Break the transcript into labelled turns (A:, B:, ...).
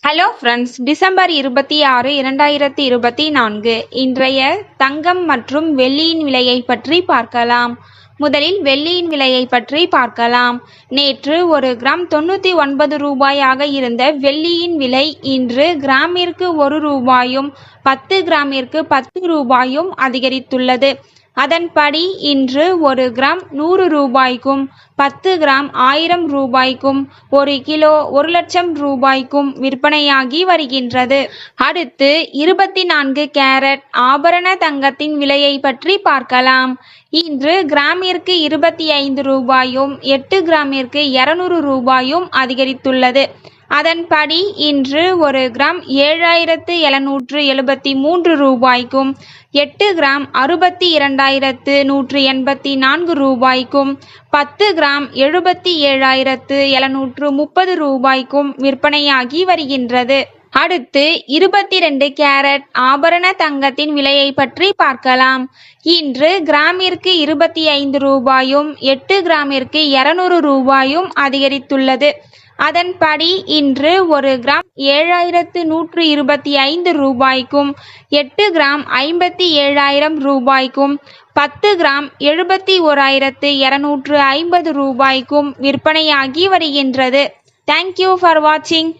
A: Hello friends, December 26, 2024 இன்றைய தங்கம் மற்றும் வெள்ளியின் விலையை பற்றி பார்க்கலாம். முதலில் வெள்ளியின் விலையை பற்றி பார்க்கலாம். நேற்று ஒரு கிராம் 99 ரூபாயாக இருந்த வெள்ளியின் விலை இன்று கிராமிற்கு 1 ரூபாயும் 10 கிராமிற்கு 10 ரூபாயும் அதிகரித்துள்ளது. அதன்படி இன்று ஒரு கிராம் 100 ரூபாய்க்கும் 10 கிராம் 1000 ரூபாய்க்கும் 1 கிலோ 1 லட்சம் ரூபாய்க்கும் விற்பனையாகி வருகின்றது. அடுத்து 24 கேரட் ஆபரண தங்கத்தின் விலையை பற்றி பார்க்கலாம். இன்று கிராமிற்கு 25 ரூபாயும் 8 கிராமிற்கு 200 ரூபாயும் அதிகரித்துள்ளது. அதன்படி இன்று ஒரு கிராம் 7773 ரூபாய்க்கும் 8 கிராம் 62,184 ரூபாய்க்கும் 10 கிராம் 77,730 ரூபாய்க்கும் விற்பனையாகி வருகின்றது. அடுத்து 22 கேரட் ஆபரண தங்கத்தின் விலையை பற்றி பார்க்கலாம். இன்று கிராமிற்கு 25 ரூபாயும் 8 கிராமிற்கு 200 ரூபாயும் அதிகரித்துள்ளது. அதன்படி இன்று ஒரு கிராம் 7,125 ரூபாய்க்கும் 8 கிராம் 57,000 ரூபாய்க்கும் 10 கிராம் 71,250 ரூபாய்க்கும் விற்பனையாகி வருகின்றது. தேங்க்யூ ஃபார் வாட்சிங்.